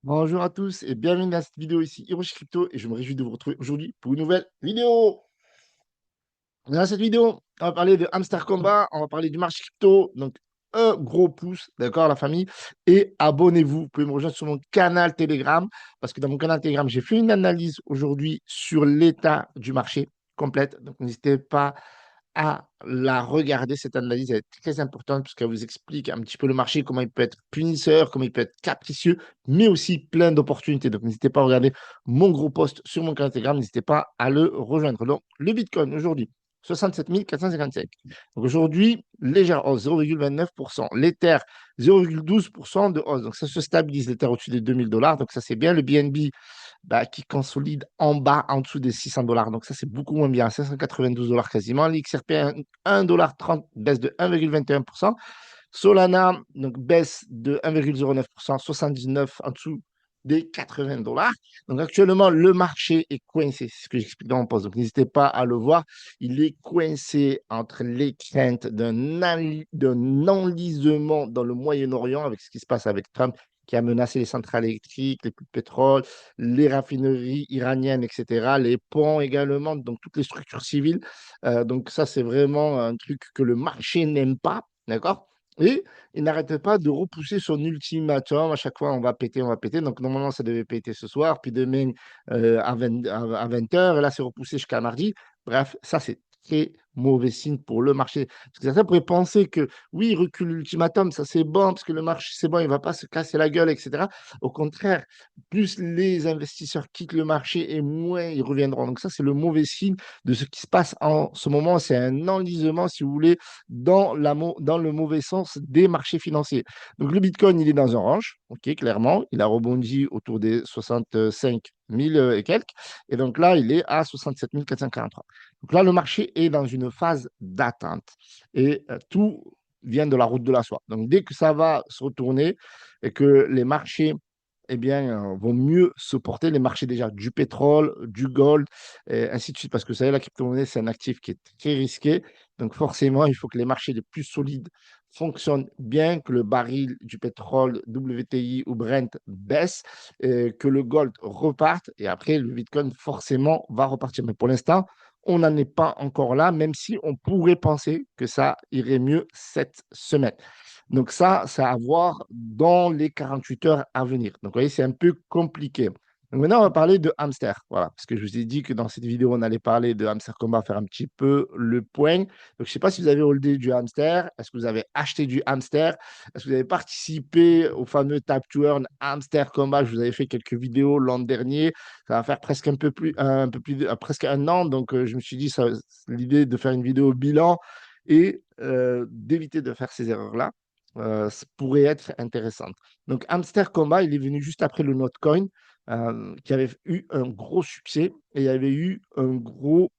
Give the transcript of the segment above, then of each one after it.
Bonjour à tous et bienvenue dans cette vidéo ici, Hiroshi Crypto, et je me réjouis de vous retrouver aujourd'hui pour une nouvelle vidéo. Dans cette vidéo, on va parler de Hamster Combat, on va parler du marché crypto, donc un gros pouce, d'accord la famille, et abonnez-vous, vous pouvez me rejoindre sur mon canal Telegram, parce que dans mon canal Telegram, j'ai fait une analyse aujourd'hui sur l'état du marché complète, donc n'hésitez pas à la regarder, cette analyse, elle est très importante parce qu'elle vous explique un petit peu le marché, comment il peut être punisseur, comment il peut être capricieux, mais aussi plein d'opportunités. Donc, n'hésitez pas à regarder mon gros post sur mon canal Telegram, n'hésitez pas à le rejoindre. Donc, le Bitcoin aujourd'hui, 67 455. Donc, aujourd'hui, légère hausse, 0,29%. L'Ether, 0,12% de hausse. Donc, ça se stabilise, l'Ether au-dessus des 2000 $. Donc, ça, c'est bien. Le BNB, bah, qui consolide en bas, en dessous des 600 $. Donc ça, c'est beaucoup moins bien, 592 $ quasiment. L'XRP, 1,30 $, baisse de 1,21%. Solana, donc baisse de 1,09%, 79 en dessous des 80 $. Donc actuellement, le marché est coincé, c'est ce que j'explique dans mon post. Donc n'hésitez pas à le voir. Il est coincé entre les craintes d'un enlisement dans le Moyen-Orient avec ce qui se passe avec Trump qui a menacé les centrales électriques, les puits de pétrole, les raffineries iraniennes, etc., les ponts également, donc toutes les structures civiles. Donc ça, c'est vraiment un truc que le marché n'aime pas, d'accord? Et il n'arrête pas de repousser son ultimatum. À chaque fois, on va péter, on va péter. Donc normalement, ça devait péter ce soir, puis demain à 20 heures, et là, c'est repoussé jusqu'à mardi. Bref, ça, c'est très mauvais signe pour le marché. Parce que certains pourraient penser que oui, il recule l'ultimatum, ça c'est bon, parce que le marché, c'est bon, il ne va pas se casser la gueule, etc. Au contraire, plus les investisseurs quittent le marché et moins ils reviendront. Donc ça, c'est le mauvais signe de ce qui se passe en ce moment. C'est un enlisement, si vous voulez, dans le mauvais sens des marchés financiers. Donc le Bitcoin, il est dans un range, ok, clairement. Il a rebondi autour des 65 000 et quelques. Et donc là, il est à 67 443. Donc là, le marché est dans une phase d'attente. Et tout vient de la route de la soie. Donc dès que ça va se retourner et que les marchés eh bien, vont mieux se porter, les marchés déjà du pétrole, du gold, et ainsi de suite. Parce que vous savez, la crypto-monnaie, c'est un actif qui est très risqué. Donc forcément, il faut que les marchés les plus solides fonctionnent bien, que le baril du pétrole WTI ou Brent baisse, que le gold reparte. Et après, le Bitcoin, forcément, va repartir. Mais pour l'instant, on n'en est pas encore là, même si on pourrait penser que ça irait mieux cette semaine. Donc ça, c'est à voir dans les 48 heures à venir. Donc, vous voyez, c'est un peu compliqué. Donc maintenant, on va parler de hamster. Voilà, parce que je vous ai dit que dans cette vidéo, on allait parler de hamster combat, faire un petit peu le point. Donc, je ne sais pas si vous avez holdé du hamster. Est-ce que vous avez acheté du hamster? Est-ce que vous avez participé au fameux Tap to Earn hamster combat? Je vous avais fait quelques vidéos l'an dernier. Ça va faire presque un peu plus presque un an. Donc, je me suis dit, ça, l'idée de faire une vidéo bilan et d'éviter de faire ces erreurs-là ça pourrait être intéressante. Donc, Hamster Combat, il est venu juste après le Notcoin, qui avait eu un gros succès et il y avait eu un gros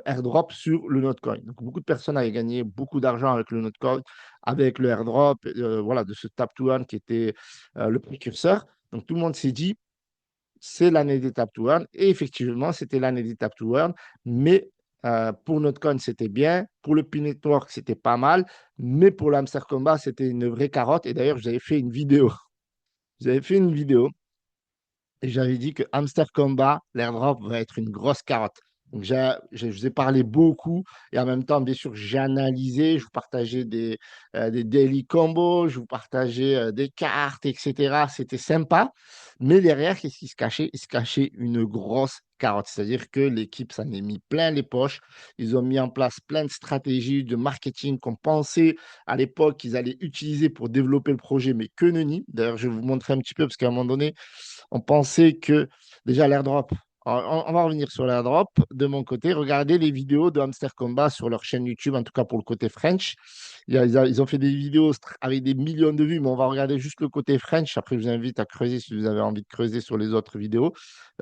airdrop sur le Notcoin. Donc, beaucoup de personnes avaient gagné beaucoup d'argent avec le Notcoin, avec le airdrop voilà, de ce Tap to Earn qui était le précurseur. Donc, tout le monde s'est dit, c'est l'année des Tap to Earn. Et effectivement, c'était l'année des Tap to Earn. Mais pour Notcoin, c'était bien. Pour le Pi Network, c'était pas mal. Mais pour l'Hamster Combat, c'était une vraie carotte. Et d'ailleurs, j'avais fait une vidéo. J'avais fait une vidéo et j'avais dit que Hamster Combat, l'airdrop va être une grosse carotte. Donc, je vous ai parlé beaucoup et en même temps, bien sûr, j'ai analysé, je vous partageais des daily combos, je vous partageais des cartes, etc. C'était sympa. Mais derrière, qu'est-ce qui se cachait? Il se cachait une grosse carotte. C'est-à-dire que l'équipe s'en est mis plein les poches. Ils ont mis en place plein de stratégies de marketing qu'on pensait à l'époque qu'ils allaient utiliser pour développer le projet, mais que nenni. D'ailleurs, je vais vous montrer un petit peu parce qu'à un moment donné, on pensait que déjà l'airdrop, on va revenir sur l'airdrop. De mon côté, regardez les vidéos de Hamster Combat sur leur chaîne YouTube, en tout cas pour le côté French. Ils ont fait des vidéos avec des millions de vues, mais on va regarder juste le côté French. Après, je vous invite à creuser si vous avez envie de creuser sur les autres vidéos,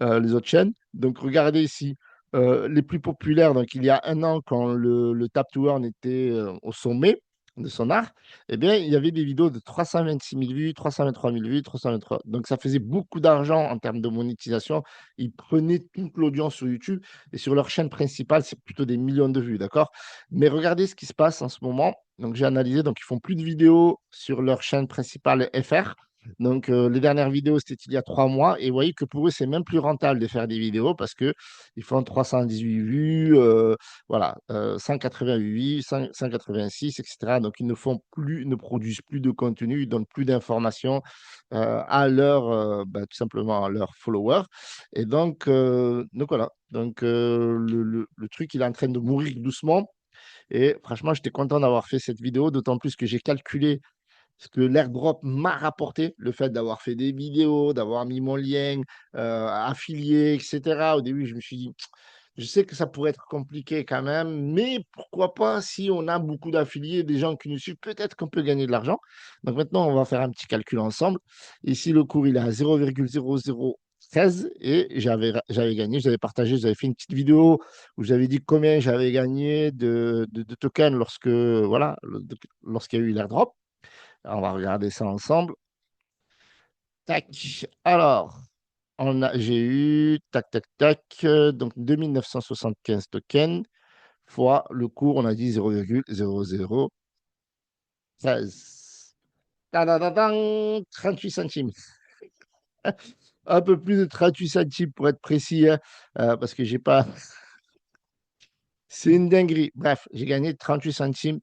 les autres chaînes. Donc, regardez ici. Les plus populaires, donc il y a un an, quand le Tap to Earn était au sommet de son art, eh bien, il y avait des vidéos de 326 000 vues, 323 000 vues, 323. Donc, ça faisait beaucoup d'argent en termes de monétisation. Ils prenaient toute l'audience sur YouTube et sur leur chaîne principale, c'est plutôt des millions de vues, d'accord? Mais regardez ce qui se passe en ce moment. Donc, j'ai analysé. Donc, ils font plus de vidéos sur leur chaîne principale FR. Donc, les dernières vidéos, c'était il y a 3 mois. Et vous voyez que pour eux, c'est même plus rentable de faire des vidéos parce qu'ils font 318 vues, voilà, 188, 186, etc. Donc, ils ne font plus, ne produisent plus de contenu, ils donnent plus d'informations à tout simplement à leurs followers. Et donc voilà. Donc, le truc, il est en train de mourir doucement. Et franchement, j'étais content d'avoir fait cette vidéo, d'autant plus que j'ai calculé ce que l'airdrop m'a rapporté, le fait d'avoir fait des vidéos, d'avoir mis mon lien affilié, etc. Au début, je me suis dit, je sais que ça pourrait être compliqué quand même, mais pourquoi pas si on a beaucoup d'affiliés, des gens qui nous suivent, peut-être qu'on peut gagner de l'argent. Donc maintenant, on va faire un petit calcul ensemble. Ici, le cours, il est à 0,0013 et j'avais gagné, j'avais partagé, j'avais fait une petite vidéo où j'avais dit combien j'avais gagné de tokens voilà, lorsqu'il y a eu l'airdrop. On va regarder ça ensemble. Tac. Alors, j'ai eu, tac, tac, tac, donc 2975 tokens fois le cours, on a dit 0,0013. Tadadadang, 38 centimes. Un peu plus de 38 centimes pour être précis, hein, parce que j'ai pas. C'est une dinguerie. Bref, j'ai gagné 38 centimes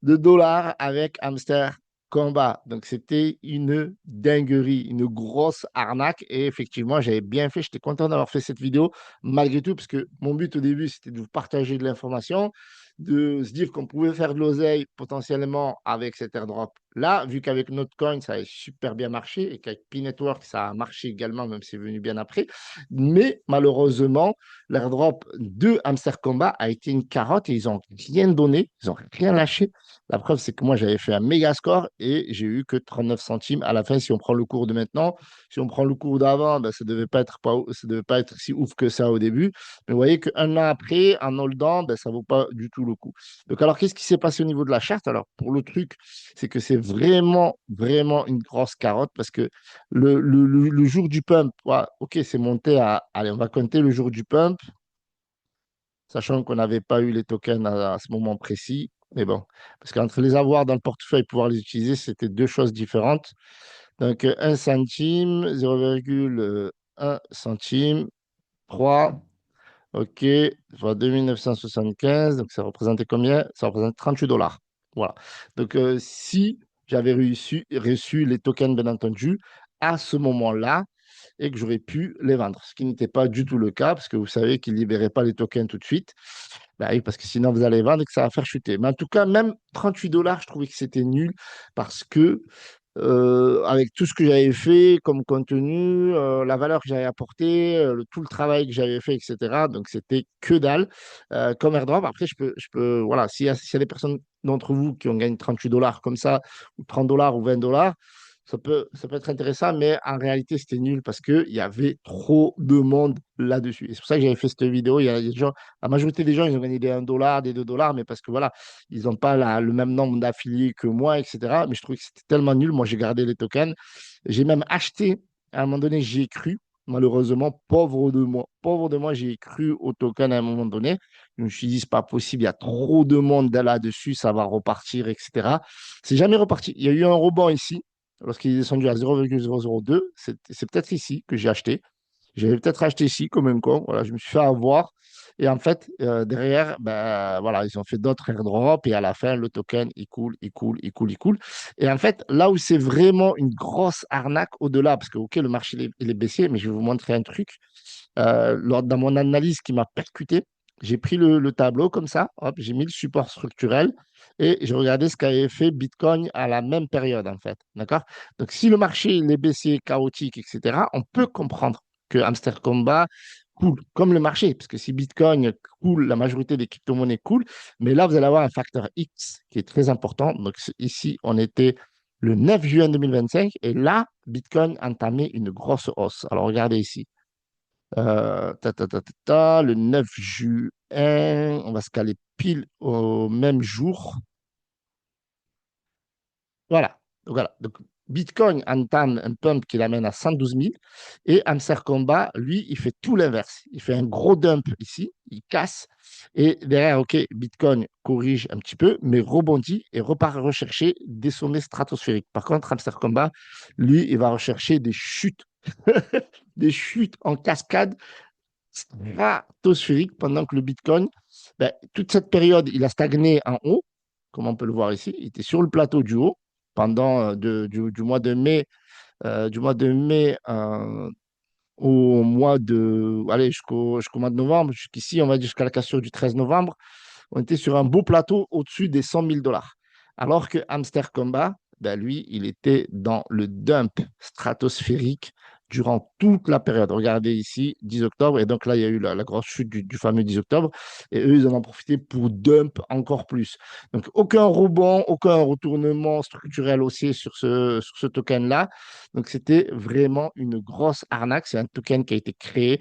de dollars avec Hamster Combat. Donc, c'était une dinguerie, une grosse arnaque. Et effectivement, j'avais bien fait. J'étais content d'avoir fait cette vidéo, malgré tout, parce que mon but au début, c'était de vous partager de l'information, de se dire qu'on pouvait faire de l'oseille potentiellement avec cet airdrop. Là, vu qu'avec Notcoin, ça a super bien marché et qu'avec P-Network, ça a marché également, même si c'est venu bien après. Mais malheureusement, l'airdrop de Hamster Combat a été une carotte et ils n'ont rien donné, ils n'ont rien lâché. La preuve, c'est que moi, j'avais fait un méga score et j'ai eu que 39 centimes à la fin. Si on prend le cours de maintenant, si on prend le cours d'avant, ben, ça devait pas être si ouf que ça au début. Mais vous voyez qu'un an après, en holdant, ben, ça ne vaut pas du tout le coup. Donc, alors, qu'est-ce qui s'est passé au niveau de la charte? Alors, pour le truc, c'est que c'est vraiment, vraiment une grosse carotte parce que le jour du pump, ouais, ok, c'est monté à. Allez, on va compter le jour du pump, sachant qu'on n'avait pas eu les tokens à ce moment précis. Mais bon, parce qu'entre les avoir dans le portefeuille et pouvoir les utiliser, c'était deux choses différentes. Donc, 1 centime, 0,1 centime, 3, ok, fois 2975, donc ça représentait combien? Ça représente 38 dollars. Voilà. Donc, si j'avais reçu les tokens, bien entendu, à ce moment-là, et que j'aurais pu les vendre, ce qui n'était pas du tout le cas, parce que vous savez qu'ils ne libéraient pas les tokens tout de suite. Bah oui, parce que sinon vous allez vendre et que ça va faire chuter. Mais en tout cas, même 38 dollars, je trouvais que c'était nul parce que avec tout ce que j'avais fait comme contenu, la valeur que j'avais apportée, tout le travail que j'avais fait, etc. Donc, c'était que dalle comme airdrop. Après, voilà, s'il y a des personnes d'entre vous qui ont gagné 38 dollars comme ça, ou 30 dollars ou 20 dollars, ça peut être intéressant, mais en réalité, c'était nul parce qu'il y avait trop de monde là-dessus. Et c'est pour ça que j'avais fait cette vidéo. Il y a des gens, la majorité des gens, ils ont gagné des 1 dollar, des 2 dollars, mais parce que voilà, ils n'ont pas le même nombre d'affiliés que moi, etc. Mais je trouvais que c'était tellement nul. Moi, j'ai gardé les tokens. J'ai même acheté, à un moment donné, j'y ai cru. Malheureusement, pauvre de moi. Pauvre de moi, j'ai cru au token à un moment donné. Je me suis dit, c'est pas possible, il y a trop de monde là-dessus, ça va repartir, etc. C'est jamais reparti. Il y a eu un rebond ici, lorsqu'il est descendu à 0,002. C'est peut-être ici que j'ai acheté. J'avais peut-être acheté ici comme un con. Voilà, je me suis fait avoir. Et en fait, derrière, ben, voilà, ils ont fait d'autres airdrops et à la fin, le token, il coule, il coule, il coule, il coule. Et en fait, là où c'est vraiment une grosse arnaque au-delà, parce que, OK, le marché il est baissier, mais je vais vous montrer un truc. Dans mon analyse qui m'a percuté, j'ai pris le tableau comme ça, hop, j'ai mis le support structurel et j'ai regardé ce qu'avait fait Bitcoin à la même période, en fait. D'accord? Donc, si le marché il est baissier, chaotique, etc., on peut comprendre que Hamster Combat coule comme le marché, parce que si Bitcoin coule, la majorité des crypto-monnaies coulent, mais là, vous allez avoir un facteur X qui est très important. Donc, ici, on était le 9 juin 2025 et là, Bitcoin entamait une grosse hausse. Alors, regardez ici. Le 9 juin, on va se caler pile au même jour. Voilà. Donc, voilà. Donc, Bitcoin entame un pump qui l'amène à 112 000 et Amster Combat, lui, il fait tout l'inverse. Il fait un gros dump ici, il casse et derrière, OK, Bitcoin corrige un petit peu, mais rebondit et repart rechercher des sommets stratosphériques. Par contre, Amster Combat, lui, il va rechercher des chutes, des chutes en cascade stratosphériques pendant que le Bitcoin, ben, toute cette période, il a stagné en haut, comme on peut le voir ici. Il était sur le plateau du haut pendant du mois de mai, du mois de mai au mois de, allez, jusqu'au mois de novembre, jusqu'ici, on va dire jusqu'à la cassure du 13 novembre, on était sur un beau plateau au-dessus des 100 000 dollars. Alors que Hamster Combat, ben lui, il était dans le dump stratosphérique durant toute la période. Regardez ici, 10 octobre, et donc là, il y a eu la grosse chute du fameux 10 octobre, et eux, ils en ont profité pour dump encore plus. Donc, aucun rebond, aucun retournement structurel haussier sur ce token-là. Donc, c'était vraiment une grosse arnaque. C'est un token qui a été créé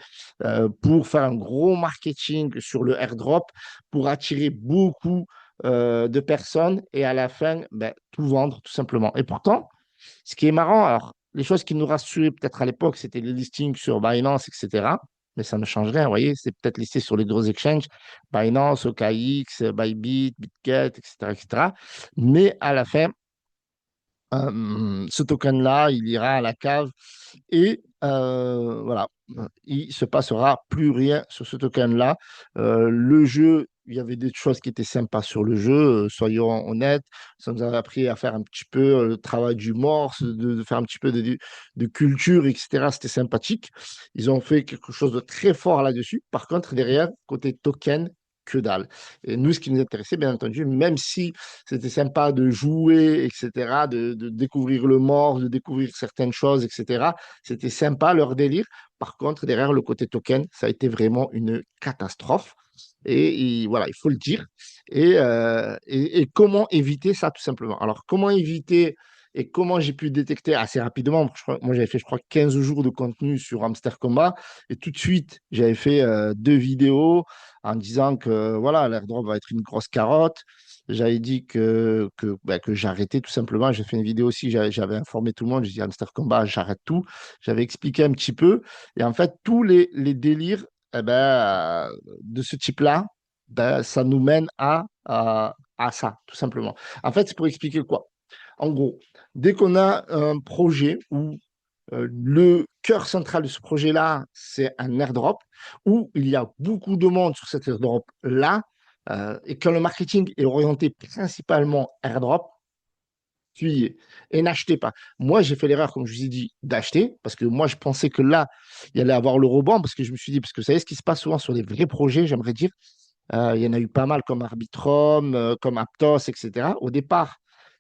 pour faire un gros marketing sur le airdrop, pour attirer beaucoup de personnes et à la fin, ben, tout vendre tout simplement. Et pourtant, ce qui est marrant, alors, les choses qui nous rassuraient peut-être à l'époque, c'était les listings sur Binance, etc. Mais ça ne change rien, vous voyez, c'est peut-être listé sur les gros exchanges, Binance, OKX, Bybit, Bitget, etc., etc. Mais à la fin, ce token-là, il ira à la cave et voilà, il se passera plus rien sur ce token-là. Le jeu, il y avait des choses qui étaient sympas sur le jeu, soyons honnêtes. Ça nous a appris à faire un petit peu le travail du morse, de faire un petit peu de culture, etc. C'était sympathique. Ils ont fait quelque chose de très fort là-dessus. Par contre, derrière, côté token, que dalle. Et nous, ce qui nous intéressait, bien entendu, même si c'était sympa de jouer, etc., de découvrir le morse, de découvrir certaines choses, etc., c'était sympa leur délire. Par contre, derrière le côté token, ça a été vraiment une catastrophe. Voilà, il faut le dire. Et comment éviter ça, tout simplement? Alors, comment éviter et comment j'ai pu détecter assez rapidement? Moi, j'avais fait, je crois, 15 jours de contenu sur Hamster Combat. Et tout de suite, j'avais fait 2 vidéos en disant que voilà, l'airdrop va être une grosse carotte. J'avais dit que j'arrêtais tout simplement. J'ai fait une vidéo aussi, j'avais informé tout le monde. J'ai dit Hamster Combat, j'arrête tout. J'avais expliqué un petit peu. Et en fait, tous les délires eh ben, de ce type-là, ben, ça nous mène à ça, tout simplement. En fait, c'est pour expliquer quoi? En gros, dès qu'on a un projet où le cœur central de ce projet-là, c'est un airdrop où il y a beaucoup de monde sur cet airdrop-là et que le marketing est orienté principalement airdrop, fuyez et n'achetez pas. Moi, j'ai fait l'erreur, comme je vous ai dit, d'acheter parce que moi, je pensais que là, il y allait avoir le rebond parce que je me suis dit, parce que vous savez ce qui se passe souvent sur les vrais projets, j'aimerais dire, il y en a eu pas mal comme Arbitrum, comme Aptos, etc. Au départ,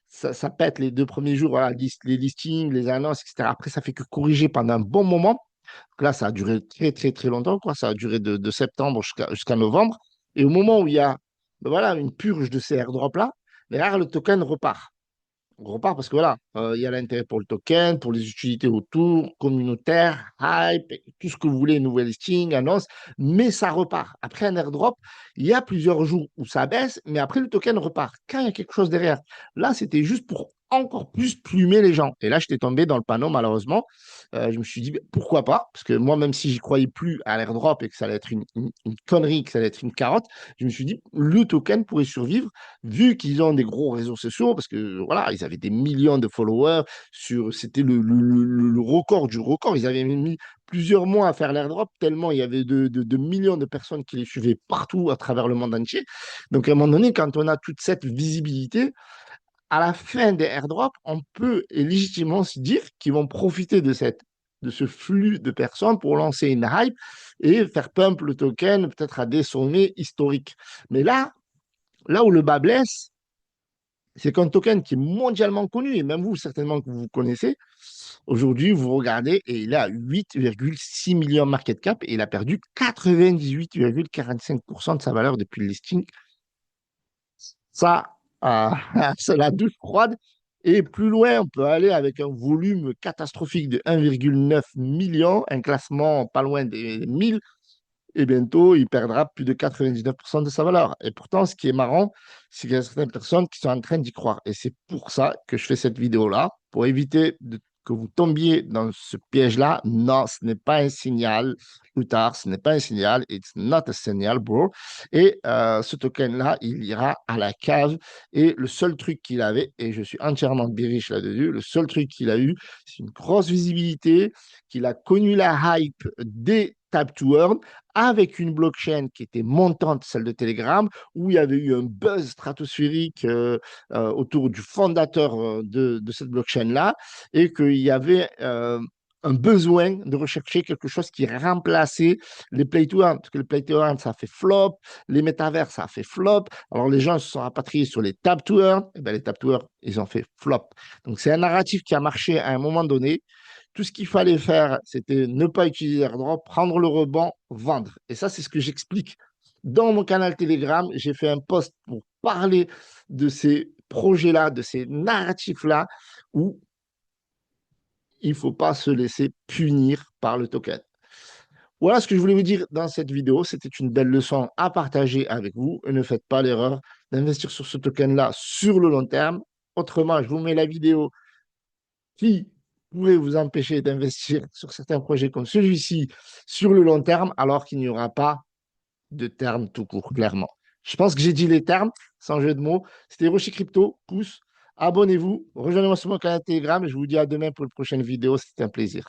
ça pète les 2 premiers jours, voilà, les listings, les annonces, etc. Après, ça fait que corriger pendant un bon moment. Donc là, ça a duré très, très, très longtemps, quoi. Ça a duré de septembre jusqu'à novembre. Et au moment où il y a ben voilà, une purge de ces airdrops-là, derrière, le token repart. On repart parce que voilà, il y a l'intérêt pour le token, pour les utilités autour, communautaire, hype, tout ce que vous voulez, nouvel listing, annonce, mais ça repart. Après un airdrop, il y a plusieurs jours où ça baisse, mais après le token repart. Quand il y a quelque chose derrière, là, c'était juste pour encore plus plumer les gens. Et là, j'étais tombé dans le panneau, malheureusement. Je me suis dit, ben, pourquoi pas? Parce que moi, même si j'y croyais plus à l'airdrop et que ça allait être une connerie, que ça allait être une carotte, je me suis dit, le token pourrait survivre vu qu'ils ont des gros réseaux sociaux, parce que voilà, ils avaient des millions de followers, c'était le record du record. Ils avaient mis plusieurs mois à faire l'airdrop, tellement il y avait de millions de personnes qui les suivaient partout à travers le monde entier. Donc à un moment donné, quand on a toute cette visibilité, à la fin des airdrops, on peut légitimement se dire qu'ils vont profiter de ce flux de personnes pour lancer une hype et faire pump le token peut-être à des sommets historiques. Mais là où le bas blesse, c'est qu'un token qui est mondialement connu, et même vous, certainement que vous connaissez, aujourd'hui, vous regardez et il est à 8,6 millions de market cap et il a perdu 98,45% de sa valeur depuis le listing. Ça, c'est la douche froide. Et plus loin, on peut aller avec un volume catastrophique de 1,9 million, un classement pas loin des 1000. et bientôt, il perdra plus de 99% de sa valeur. Et pourtant, ce qui est marrant, c'est qu'il y a certaines personnes qui sont en train d'y croire. Et c'est pour ça que je fais cette vidéo-là, pour éviter que vous tombiez dans ce piège-là. Non, ce n'est pas un signal. Plus tard, ce n'est pas un signal. It's not a signal, bro. Et ce token-là, il ira à la cave. Et le seul truc qu'il avait, et je suis entièrement bearish là-dessus, le seul truc qu'il a eu, c'est une grosse visibilité, qu'il a connu la hype des Tap to Earn avec une blockchain qui était montante, celle de Telegram, où il y avait eu un buzz stratosphérique autour du fondateur de cette blockchain-là, et qu'il y avait un besoin de rechercher quelque chose qui remplaçait les play to earn, parce que les play to earn, ça fait flop, les métavers, ça a fait flop, alors les gens se sont rapatriés sur les tap to earn, et bien les tap to earn, ils ont fait flop. Donc c'est un narratif qui a marché à un moment donné. Tout ce qu'il fallait faire, c'était ne pas utiliser airdrop, prendre le rebond, vendre. Et ça, c'est ce que j'explique dans mon canal Telegram. J'ai fait un post pour parler de ces projets-là, de ces narratifs-là, où il ne faut pas se laisser punir par le token. Voilà ce que je voulais vous dire dans cette vidéo. C'était une belle leçon à partager avec vous. Et ne faites pas l'erreur d'investir sur ce token-là sur le long terme. Autrement, je vous mets la vidéo qui pourrait vous empêcher d'investir sur certains projets comme celui-ci sur le long terme, alors qu'il n'y aura pas de terme tout court, clairement. Je pense que j'ai dit les termes, sans jeu de mots. C'était Hiroshi Crypto. Pouce, abonnez-vous, rejoignez-moi sur mon canal Telegram et je vous dis à demain pour une prochaine vidéo. C'était un plaisir.